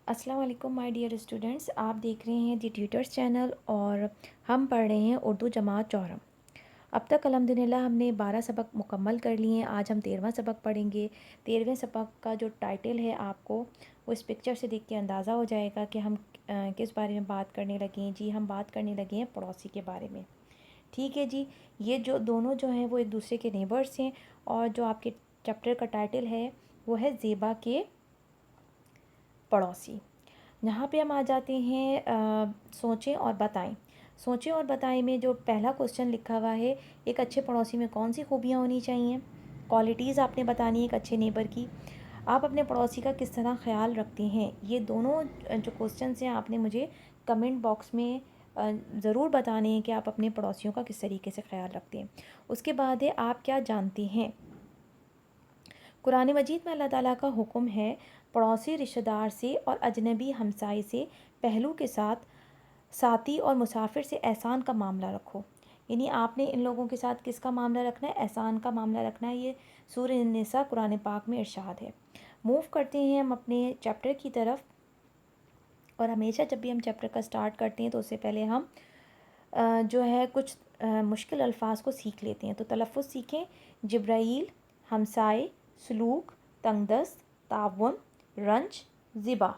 अस्सलाम वालेकुम my dear students, आप देख रहे हैं दी ट्यूटर्स चैनल और हम पढ़ रहे हैं उर्दू जमात चौरम। अब तक अल्हम्दुलिल्लाह हमने 12 सबक मुकम्मल कर लिए हैं। आज हम 13वां सबक पढ़ेंगे। 13वें सबक का जो टाइटल है आपको वो इस पिक्चर से देख के अंदाज़ा हो जाएगा कि हम किस बारे में बात करने लगे हैं। जी, हम बात करने लगे हैं पड़ोसी के बारे में। ठीक है जी, ये जो दोनों जो हैं वो एक दूसरे के नेबर्स हैं और जो आपके चैप्टर का टाइटल है वो है ज़ेबा के पड़ोसी। यहाँ पे हम आ जाते हैं सोचें और बताएं। सोचें और बताएं में जो पहला क्वेश्चन लिखा हुआ है, एक अच्छे पड़ोसी में कौन सी खूबियाँ होनी चाहिए। क्वालिटीज़ आपने बतानी है एक अच्छे नेबर की। आप अपने पड़ोसी का किस तरह ख्याल रखते हैं। ये दोनों जो क्वेश्चन हैं आपने मुझे कमेंट बॉक्स में ज़रूर बताने हैं कि आप अपने पड़ोसियों का किस तरीके से ख्याल रखते हैं। उसके बाद है आप क्या जानते हैं। कुरान मजीद में अल्लाह ताला का हुक्म है पड़ोसी रिश्तेदार से और अजनबी हमसाए से पहलू के साथ साथी और मुसाफिर से एहसान का मामला रखो। यानी आपने इन लोगों के साथ किसका मामला रखना है, एहसान का मामला रखना है। ये सूरह निसा कुरान पाक में इरशाद है। मूव करते हैं हम अपने चैप्टर की तरफ। और हमेशा जब भी हम चैप्टर का स्टार्ट करते हैं तो उससे पहले हम जो है कुछ मुश्किल अल्फाज को सीख लेते हैं। तो तलफ़्फ़ुज़ सीखें। जिब्राईल, हमसाए, सलूक, तंगदस्त, तावन, रंज, ज़िबा।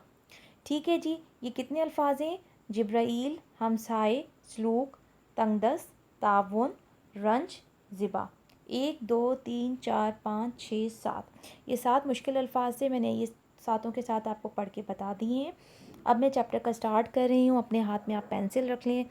ठीक है जी, ये कितने अल्फाज हैं। जिब्राईल, हमसाए, सलूक, तंगदस्त, तावन, रंज, ज़िबा। 1 2 3 4 5 6 7, ये 7 मुश्किल अल्फाज से मैंने ये सातों के साथ आपको पढ़ के बता दिए हैं। अब मैं चैप्टर का स्टार्ट कर रही हूँ। अपने हाथ में आप पेंसिल रख लें।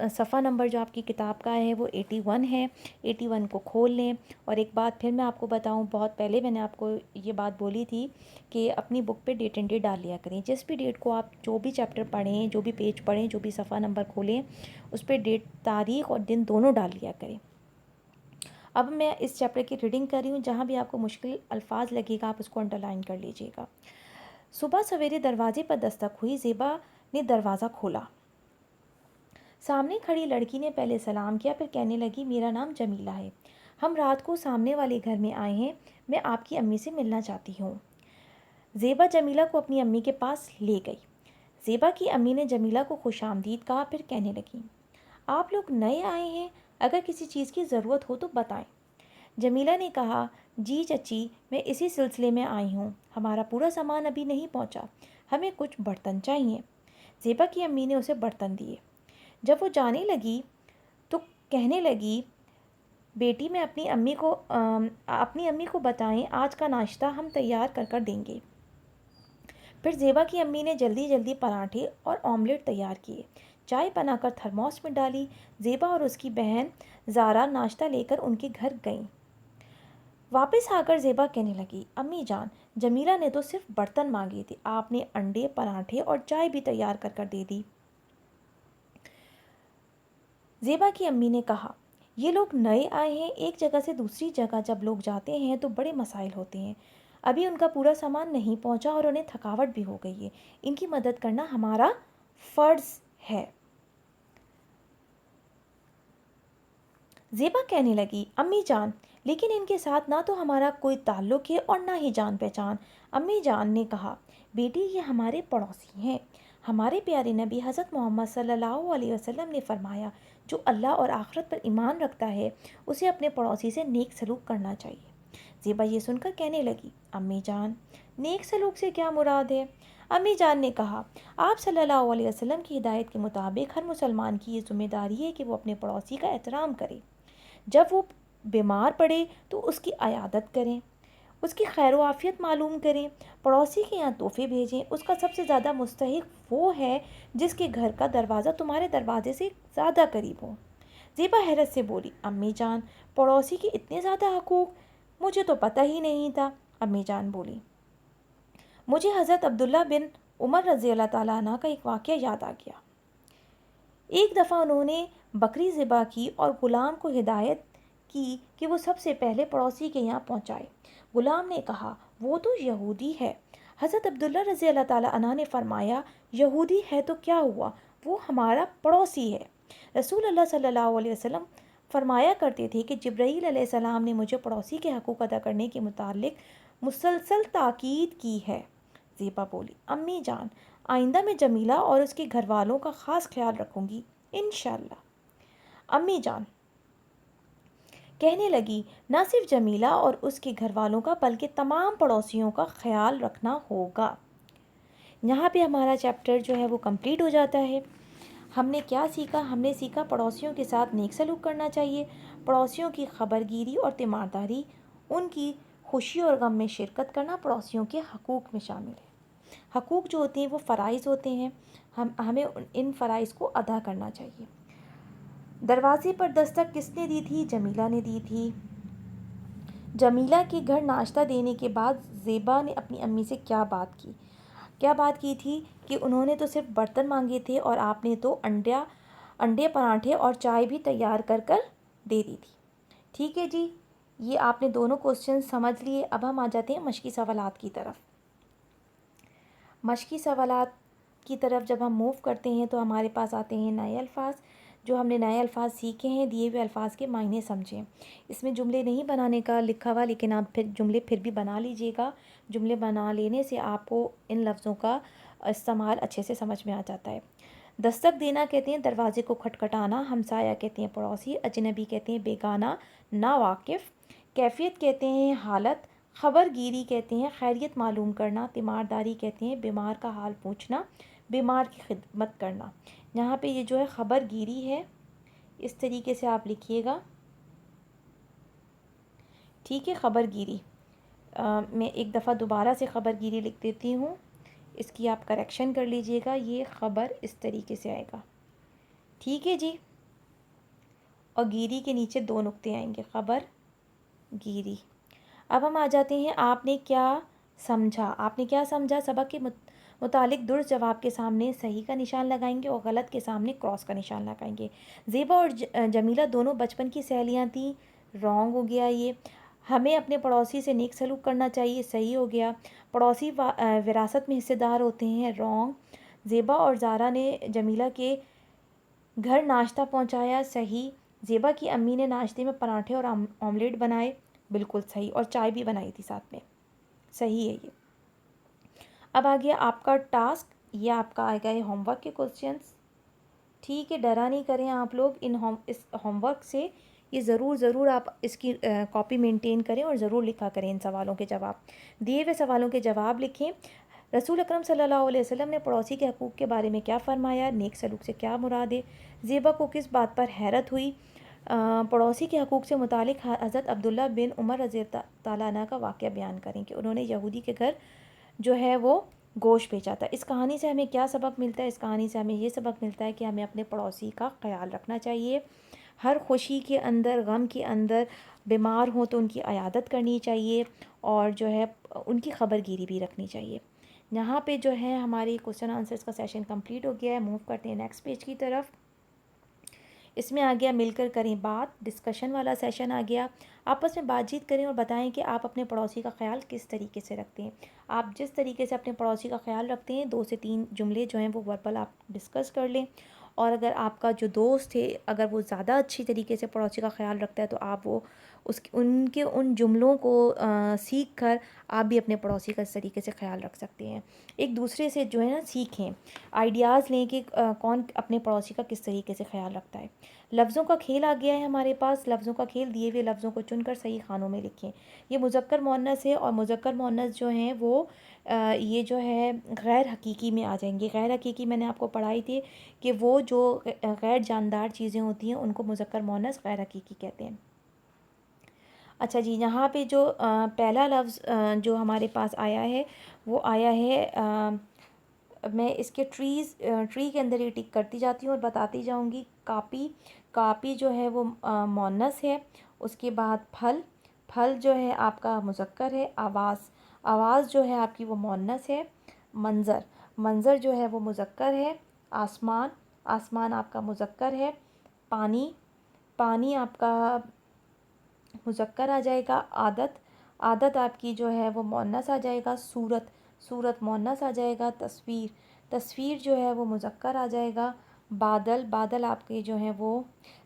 सफ़ा नंबर जो आपकी किताब का है वो 81 है। 81 को खोल लें। और एक बात फिर मैं आपको बताऊँ, बहुत पहले मैंने आपको ये बात बोली थी कि अपनी बुक पे डेट एंड डेट डाल लिया करें। जिस भी डेट को आप जो भी चैप्टर पढ़ें, जो भी पेज पढ़ें, जो भी सफ़ा नंबर खोलें, उस पर डेट, तारीख़ और दिन दोनों डाल लिया करें। अब मैं इस चैप्टर की रीडिंग कर रही हूँ। जहाँ भी आपको मुश्किल अल्फाज लगेगा आप उसको अंडरलाइन कर लीजिएगा। सुबह सवेरे दरवाजे पर दस्तक हुई। ज़ेबा ने दरवाज़ा खोला। सामने खड़ी लड़की ने पहले सलाम किया, फिर कहने लगी, मेरा नाम जमीला है। हम रात को सामने वाले घर में आए हैं। मैं आपकी अम्मी से मिलना चाहती हूँ। ज़ेबा जमीला को अपनी अम्मी के पास ले गई। ज़ेबा की अम्मी ने जमीला को खुशामदीद कहा, फिर कहने लगी, आप लोग नए आए हैं, अगर किसी चीज़ की ज़रूरत हो तो बताएं। जमीला ने कहा, जी चची, मैं इसी सिलसिले में आई हूँ। हमारा पूरा सामान अभी नहीं पहुँचा, हमें कुछ बर्तन चाहिए। ज़ेबा की अम्मी ने उसे बर्तन दिए। जब वो जाने लगी तो कहने लगी, बेटी मैं अपनी अम्मी को बताएं, आज का नाश्ता हम तैयार कर कर देंगे। फिर ज़ेबा की अम्मी ने जल्दी जल्दी पराठे और ऑमलेट तैयार किए। चाय बनाकर थर्मोस में डाली। ज़ेबा और उसकी बहन ज़ारा नाश्ता लेकर उनके घर गईं। वापस आकर ज़ेबा कहने लगी, अम्मी जान, जमीला ने तो सिर्फ बर्तन मांगे थे, आपने अंडे, पराठे और चाय भी तैयार कर कर दे दी। ज़ेबा की अम्मी ने कहा, ये लोग नए आए हैं, एक जगह से दूसरी जगह जब लोग जाते हैं तो बड़े मसाइल होते हैं। अभी उनका पूरा सामान नहीं पहुंचा और उन्हें थकावट भी हो गई है। इनकी मदद करना हमारा फ़र्ज़ है। ज़ेबा कहने लगी, अम्मी जान, लेकिन इनके साथ ना तो हमारा कोई ताल्लुक़ है और ना ही जान पहचान। अम्मी जान ने कहा, बेटी ये हमारे पड़ोसी हैं। हमारे प्यारे नबी हज़रत मोहम्मद सल्लल्लाहु अलैहि वसल्लम ने फरमाया, जो अल्लाह और आखिरत पर ईमान रखता है उसे अपने पड़ोसी से नेक सलूक करना चाहिए। ज़ेबा ये सुनकर कहने लगी, अम्मी जान, नेक सलूक से क्या मुराद है। अम्मी जान ने कहा, आप सल्लल्लाहु अलैहि वसल्लम की हिदायत के मुताबिक हर मुसलमान की ये ज़िम्मेदारी है कि वो अपने पड़ोसी का एहतराम करे। जब वो बीमार पड़े तो उसकी अयादत करें, उसकी खैर आफियत मालूम करें, पड़ोसी के यहाँ तोहफे भेजें। उसका सबसे ज़्यादा मुस्तहिक वो है जिसके घर का दरवाज़ा तुम्हारे दरवाजे से ज़्यादा करीब हो। ज़ेबा हैरत से बोली, अम्मी जान, पड़ोसी के इतने ज़्यादा हकूक़, मुझे तो पता ही नहीं था। अम्मी जान बोली, मुझे हज़रत अब्दुल्ला बिन उमर रज़ी अल्लाह ताला अन्हु का एक वाक़या याद आ गया। एक दफ़ा उन्होंने बकरी ज़िबा की और ग़ुलाम को हिदायत की कि वो सबसे पहले पड़ोसी के यहाँ पहुँचाए। ग़ुलाम ने कहा, वो तो यहूदी है। हज़रत अब्दुल्ला रज़ी अल्लाह ताला अन्हु ने फरमाया, यहूदी है तो क्या हुआ, वो हमारा पड़ोसी है। रसूल अल्लाह सल्लल्लाहु अलैहि वसल्लम फरमाया करते थे कि जिब्राईल अलैहिस्सलाम ने मुझे पड़ोसी के हकूक़ अदा करने के मुतालिक मुसलसल ताकीद की है। ज़ेबा बोली, अम्मी जान, आइंदा मैं जमीला और उसके घर वालों का ख़ास ख्याल रखूँगी, इंशाल्लाह। अम्मी जान कहने लगी, ना सिर्फ जमीला और उसके घर वालों का बल्कि तमाम पड़ोसियों का ख्याल रखना होगा। यहाँ पे हमारा चैप्टर जो है वो कंप्लीट हो जाता है। हमने क्या सीखा? हमने सीखा पड़ोसियों के साथ नेक सलूक करना चाहिए, पड़ोसियों की खबरगिरी और तीमारदारी, उनकी खुशी और गम में शिरकत करना पड़ोसियों के हकूक़ में शामिल है। हकूक़ जो होते हैं वो फ़राइज़ होते हैं, हमें इन फ़राइज़ को अदा करना चाहिए। दरवाज़े पर दस्तक किसने दी थी? जमीला ने दी थी। जमीला के घर नाश्ता देने के बाद ज़ेबा ने अपनी अम्मी से क्या बात की? क्या बात की थी कि उन्होंने तो सिर्फ बर्तन मांगे थे और आपने तो अंडे पराठे और चाय भी तैयार कर कर दे दी थी। ठीक है जी, ये आपने दोनों क्वेश्चन समझ लिए। अब हम आ जाते हैं मश्की सवालात की तरफ। मश्की सवालात की तरफ जब हम मूव करते हैं तो हमारे पास आते हैं नए अल्फाज। जो हमने नए अल्फाज सीखे हैं, दिए हुए अल्फाज के मायने समझें। इसमें जुमले नहीं बनाने का लिखा हुआ, लेकिन आप जुमले फिर भी बना लीजिएगा। जुमले बना लेने से आपको इन लफ्ज़ों का इस्तेमाल अच्छे से समझ में आ जाता है। दस्तक देना कहते हैं दरवाजे को खटखटाना, हमसाया कहते हैं पड़ोसी, अजनबी कहते हैं बेगाना, नावाकिफ़। कैफियत कहते हैं हालत, खबरगिरी कहते हैं खैरियत मालूम करना, तीमारदारी कहते हैं बीमार का हाल पूछना, बीमार की खिदमत करना। यहाँ पे ये जो है खबरगिरी है, इस तरीके से आप लिखिएगा, ठीक है। खबरगिरी मैं एक दफ़ा दोबारा से खबरगिरी लिख देती हूँ, इसकी आप करेक्शन कर लीजिएगा। ये ख़बर इस तरीके से आएगा, ठीक है जी। और गिरी के नीचे 2 नुक्ते आएंगे, खबर गिरी। अब हम आ जाते हैं आपने क्या समझा। आपने क्या समझा? सबक के मुतालिक दुरुस्त जवाब के सामने सही का निशान लगाएंगे और गलत के सामने क्रॉस का निशान लगाएंगे। ज़ेबा और जमीला दोनों बचपन की सहेलियां थीं, रॉन्ग हो गया ये। हमें अपने पड़ोसी से नेक सलूक करना चाहिए, सही हो गया। पड़ोसी विरासत में हिस्सेदार होते हैं, रॉन्ग। ज़ेबा और ज़ारा ने जमीला के घर नाश्ता पहुंचाया, सही। ज़ेबा की अम्मी ने नाश्ते में पराठे और ऑमलेट बनाए, बिल्कुल सही। और चाय भी बनाई थी साथ में, सही है ये। अब आ गया आपका टास्क, ये आपका आएगा ये होमवर्क के क्वेश्चंस, ठीक है। डरा नहीं करें आप लोग इस होमवर्क से। ये ज़रूर आप इसकी कॉपी मेंटेन करें और ज़रूर लिखा करें इन सवालों के जवाब। दिए हुए सवालों के जवाब लिखें। रसूल अकरम सल्लल्लाहु अलैहि वसल्लम ने पड़ोसी के हकूक़ के बारे में क्या फ़रमाया? नेक सलूक से क्या मुराद है? ज़ेबा को किस बात पर हैरत हुई? पड़ोसी के हकूक़ से मुतालिक हज़रत अब्दुल्ला बिन उमर रज़ी ताला अन्हु का वाक़या बयान करें कि उन्होंने यहूदी के घर जो है वो गोश्त बेचा था। इस कहानी से हमें क्या सबक मिलता है? इस कहानी से हमें ये सबक मिलता है कि हमें अपने पड़ोसी का ख्याल रखना चाहिए। हर खुशी के अंदर, गम के अंदर, बीमार हो तो उनकी अयादत करनी चाहिए और जो है उनकी खबरगिरी भी रखनी चाहिए। यहाँ पे जो है हमारी क्वेश्चन आंसर्स का सेशन कंप्लीट हो गया है। मूव करते हैं नेक्स्ट पेज की तरफ। इसमें आ गया मिलकर करें बात, डिस्कशन वाला सेशन आ गया। आपस में बातचीत करें और बताएं कि आप अपने पड़ोसी का ख्याल किस तरीके से रखते हैं। आप जिस तरीके से अपने पड़ोसी का ख्याल रखते हैं, 2 से 3 जुमले जो हैं वो वर्बल आप डिस्कस कर लें। और अगर आपका जो दोस्त है, अगर वो ज़्यादा अच्छी तरीके से पड़ोसी का ख्याल रखता है तो आप वो उनके उन जुमलों को सीख कर आप भी अपने पड़ोसी का इस तरीके से ख्याल रख सकते हैं। एक दूसरे से जो है ना सीखें, आइडियाज़ लें कि कौन अपने पड़ोसी का किस तरीके से ख्याल रखता है। लफ्ज़ों का खेल आ गया है हमारे पास। लफ्ज़ों का खेल, दिए हुए लफ्ज़ों को चुनकर सही खानों में लिखें। ये मुज़क्कर मुअन्नस है और मुज़क्कर मुअन्नस जो हैं वो ये जो है गैर हकीकी में आ जाएंगे। गैर हकीकी मैंने आपको पढ़ाई थी कि वो जो गैर जानदार चीज़ें होती हैं उनको मुज़क्कर मुअन्नस गैर हकीकी कहते हैं। अच्छा जी, यहाँ पे जो पहला लफ्ज़ जो हमारे पास आया है वो आया है, मैं इसके ट्री के अंदर ही टिक करती जाती हूँ और बताती जाऊँगी। कापी, कापी जो है वो मुअन्नस है। उसके बाद फल, फल जो है आपका मुज़क्कर है। आवाज़, आवाज़ जो है आपकी वो मुअन्नस है। मंज़र, मंज़र जो है वो मुज़क्कर है। आसमान, आसमान आपका मुज़क्कर है। पानी, पानी आपका मुज़क्कर आ जाएगा। आदत, आदत आपकी जो है वो मुअन्नस आ जाएगा। सूरत, सूरत मुअन्नस आ जाएगा। तस्वीर, तस्वीर जो है वो मुज़क्कर आ जाएगा। बादल, बादल आपके जो हैं वो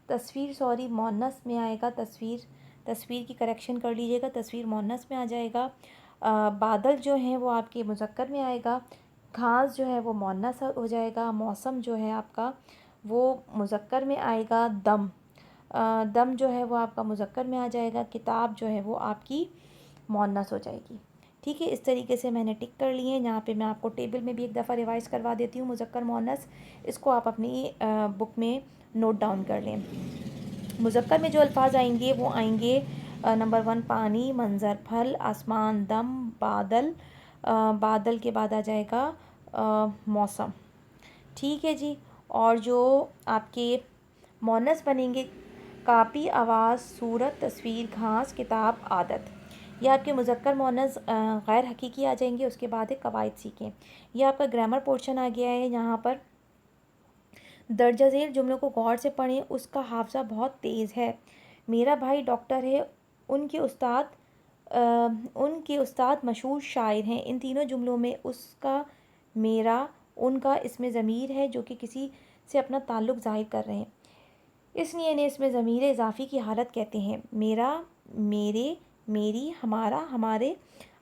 तस्वीर सॉरी मुअन्नस में आएगा। तस्वीर, तस्वीर की करेक्शन कर लीजिएगा, तस्वीर मुअन्नस में आ जाएगा। बादल जो हैं वो आपके मुज़क्कर में आएगा, घास जो है वो मुअन्नस हो जाएगा, मौसम जो है आपका वो मुज़क्कर में आएगा, दम जो है वो आपका मुज़क्कर में आ जाएगा, किताब जो है वो आपकी मुअन्नस हो जाएगी। ठीक है, इस तरीके से मैंने टिक कर लिए हैं। यहाँ पे मैं आपको टेबल में भी एक दफ़ा रिवाइज़ करवा देती हूँ, मुज़क्कर मुअन्नस, इसको आप अपनी बुक में नोट डाउन कर लें। मुज़क्कर में जो अल्फाज आएंगे वो आएंगे नंबर 1 पानी, मंज़र, फल, आसमान, दम, बादल, बादल के बाद आ जाएगा मौसम। ठीक है जी। और जो आपके मुअन्नस बनेंगे, कापी, आवाज़, सूरत, तस्वीर, घास, किताब, आदत। ये आपके मुज़क्कर मुअन्नस गैर हकीकी आ जाएंगे। उसके बाद है कवायद सीखें। ये आपका ग्रामर पोर्शन आ गया है। यहाँ पर दर्जा झेल जुमलों को गौर से पढ़ें। उसका हाफ़ज़ा बहुत तेज़ है। मेरा भाई डॉक्टर है। उनके उस्ताद उनके उस्ताद मशहूर शायर हैं। इन तीनों जुमलों में उसका, मेरा, उनका इसमें ज़मीर है जो कि किसी से अपना ताल्लुक़ ज़ाहिर कर रहे हैं, इसलिए इन्हें इसमें ज़मीर इज़ाफ़ी की हालत कहते हैं। मेरा, मेरे, मेरी, हमारा, हमारे,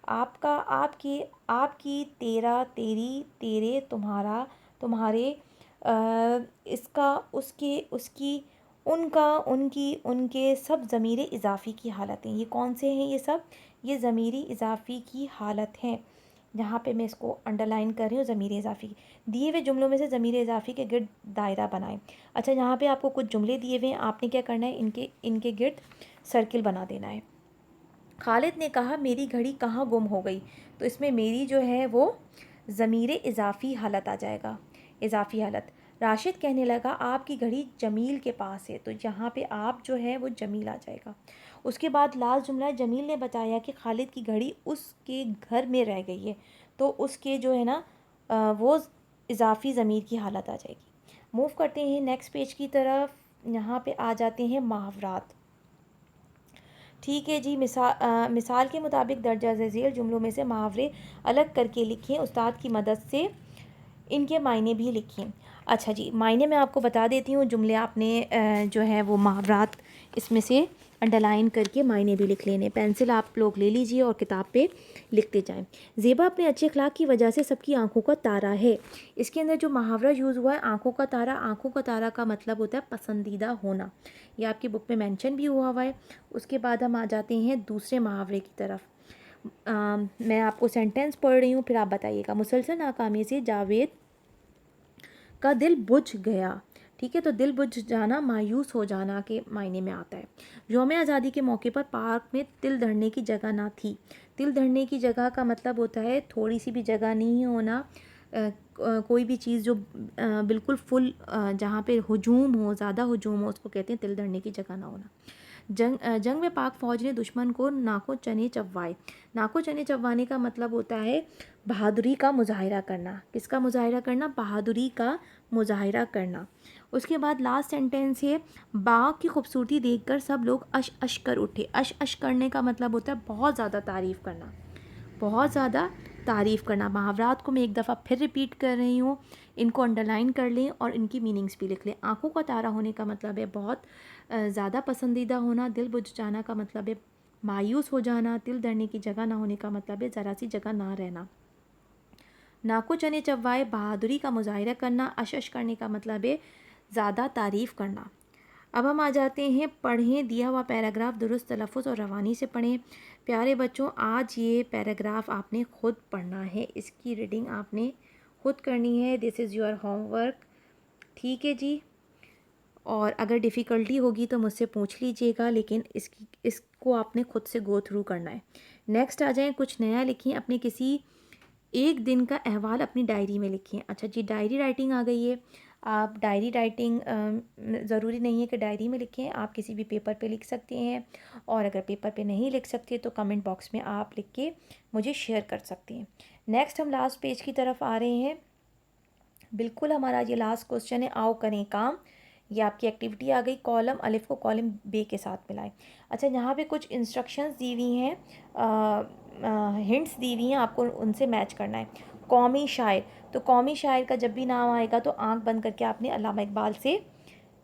आपका, आपके, आपकी, तेरा, तेरी, तेरे, तुम्हारा, तुम्हारे, इसका, उसके, उसकी, उनका, उनकी, उनके, सब ज़मीर इज़ाफ़ी की हालत हैं। ये कौन से हैं ये सब? ये ज़मीर इज़ाफ़ी की हालत हैं। जहाँ पे मैं इसको अंडरलाइन कर रही हूँ, ज़मीर इज़ाफ़ी। दिए हुए जुमलों में से ज़मीर इज़ाफ़ी के गिर्द दायरा बनाएं। अच्छा, यहाँ पे आपको कुछ जुमले दिए हुए हैं, आपने क्या करना है, इनके गिर्द सर्किल बना देना है। खालिद ने कहा मेरी घड़ी कहाँ गुम हो गई, तो इसमें मेरी जो है वो ज़मीर इज़ाफ़ी हालत आ जाएगा, इज़ाफ़ी हालत। राशिद कहने लगा आपकी घड़ी जमील के पास है, तो यहाँ पे आप जो है वो जमील आ जाएगा। उसके बाद लास्ट जुमला है, जमील ने बताया कि खालिद की घड़ी उसके घर में रह गई है, तो उसके जो है ना वो इज़ाफ़ी ज़मीर की हालत आ जाएगी। मूव करते हैं नेक्स्ट पेज की तरफ। यहाँ पे आ जाते हैं मुहावरात। ठीक है जी। मिसाल के मुताबिक दर्जा झेल जुमलों में से मुहावरे अलग करके लिखें। उस्ताद की मदद से इनके मायने भी लिखें। अच्छा जी, मायने मैं आपको बता देती हूँ। जुमले आपने जो है वो मुहावरात इसमें से अंडरलाइन करके मायने भी लिख लेने। पेंसिल आप लोग ले लीजिए और किताब पे लिखते जाएं। ज़ेबा अपने अच्छे अखलाक की वजह से सबकी आंखों का तारा है। इसके अंदर जो मुहावरा यूज़ हुआ है आंखों का तारा, आंखों का तारा का मतलब होता है पसंदीदा होना। ये आपकी बुक में मेंशन भी हुआ है। उसके बाद हम आ जाते हैं दूसरे मुहावरे की तरफ। मैं आपको सेंटेंस पढ़ रही हूँ, फिर आप बताइएगा। मुसलसल नाकामी से जावेद का दिल बुझ गया। ठीक है, तो दिल बुझ जाना मायूस हो जाना के मायने में आता है। यौम आज़ादी के मौके पर पार्क में तिल धरने की जगह ना थी। तिल धरने की जगह का मतलब होता है थोड़ी सी भी जगह नहीं होना, कोई भी चीज़ जो बिल्कुल फुल, जहाँ पे हुजूम हो, ज़्यादा हुजूम हो, उसको कहते हैं तिल धरने की जगह ना होना। जंग में पाक फ़ौज ने दुश्मन को नाको चने चबवाए। नाको चने चबवाने का मतलब होता है बहादुरी का मुजाहिरा करना। किसका मुजाहिरा करना? बहादुरी का मुजाहिरा करना। उसके बाद लास्ट सेंटेंस है, बाग की खूबसूरती देखकर सब लोग अश अश कर उठे। अश अश करने का मतलब होता है बहुत ज़्यादा तारीफ़ करना, बहुत ज़्यादा तारीफ़ करना। मुहावरात को मैं एक दफ़ा फिर रिपीट कर रही हूँ, इनको अंडरलाइन कर लें और इनकी मीनिंग्स भी लिख लें। आँखों का तारा होने का मतलब है बहुत ज़्यादा पसंदीदा होना। दिल बुझ जाना का मतलब है मायूस हो जाना। तिल धरने की जगह ना होने का मतलब है ज़रा सी जगह ना रहना। नाको चने चव्वाए बहादुरी का मुजाहिरा करना। अश करने का मतलब है ज़्यादा तारीफ़ करना। अब हम आ जाते हैं पढ़ें दिया हुआ पैराग्राफ दुरुस्त तलफ़ुज़ और रवानी से पढ़ें। प्यारे बच्चों, आज ये पैराग्राफ आपने ख़ुद पढ़ना है, इसकी रीडिंग आपने ख़ुद करनी है। This is your homework. ठीक है जी। और अगर डिफ़िकल्टी होगी तो मुझसे पूछ लीजिएगा, लेकिन इसको आपने ख़ुद से गो थ्रू करना है। नेक्स्ट आ जाएँ, कुछ नया लिखिए। अपने किसी एक दिन का अहवाल अपनी डायरी में लिखिए। अच्छा जी, डायरी राइटिंग आ गई है। आप डायरी राइटिंग ज़रूरी नहीं है कि डायरी में लिखें, आप किसी भी पेपर पे लिख सकते हैं। और अगर पेपर पे नहीं लिख सकते तो कमेंट बॉक्स में आप लिख के मुझे शेयर कर सकते हैं। नेक्स्ट हम लास्ट पेज की तरफ आ रहे हैं। बिल्कुल हमारा ये लास्ट क्वेश्चन है, आओ करें काम। ये आपकी एक्टिविटी आ गई। कॉलम अलिफ को कॉलम बे के साथ मिलाएं। अच्छा, यहाँ पे कुछ इंस्ट्रक्शंस दी हुई हैं, हिंट्स दी हुई हैं, आपको उनसे मैच करना है। कौमी शायर, तो कौमी शायर का जब भी नाम आएगा तो आंख बंद करके आपने अल्लामा इकबाल से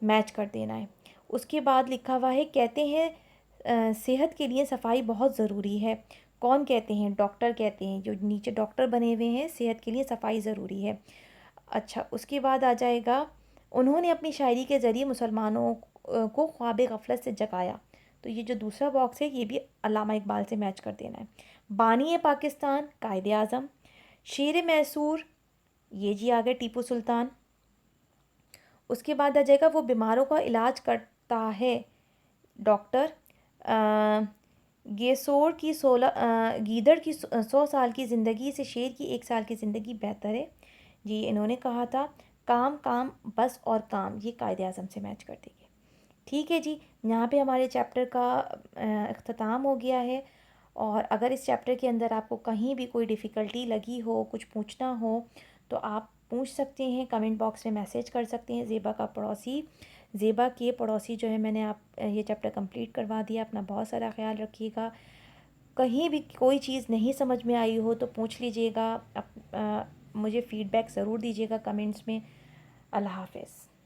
मैच कर देना है। उसके बाद लिखा हुआ है, कहते हैं सेहत के लिए सफाई बहुत ज़रूरी है, कौन कहते हैं? डॉक्टर कहते हैं। जो नीचे डॉक्टर बने हुए हैं, सेहत के लिए सफाई ज़रूरी है। अच्छा, उसके बाद आ जाएगा, उन्होंने अपनी शायरी के ज़रिए मुसलमानों को ख्वाब गफलत से जगाया। तो ये जो दूसरा बॉक्स है ये भी अल्लामा इकबाल से मैच कर देना है। बानी पाकिस्तान कायदे आज़म। शेर मैसूर, ये जी आ गए टीपू सुल्तान। उसके बाद आ जाएगा, वो बीमारों का इलाज करता है डॉक्टर। गेसोर की 16 गीदड़ की 100 साल की ज़िंदगी से शेर की 1 साल की ज़िंदगी बेहतर है। जी इन्होंने कहा था। काम काम बस और काम, ये कायदे आज़म से मैच कर देंगे। ठीक है जी, यहाँ पे हमारे चैप्टर का अख्ताम हो गया है। और अगर इस चैप्टर के अंदर आपको कहीं भी कोई डिफ़िकल्टी लगी हो, कुछ पूछना हो, तो आप पूछ सकते हैं, कमेंट बॉक्स में मैसेज कर सकते हैं। ज़ेबा के पड़ोसी जो है, मैंने आप ये चैप्टर कंप्लीट करवा दिया। अपना बहुत सारा ख्याल रखिएगा। कहीं भी कोई चीज़ नहीं समझ में आई हो तो पूछ लीजिएगा। मुझे फ़ीडबैक ज़रूर दीजिएगा कमेंट्स में। अल्लाह हाफ़िज़।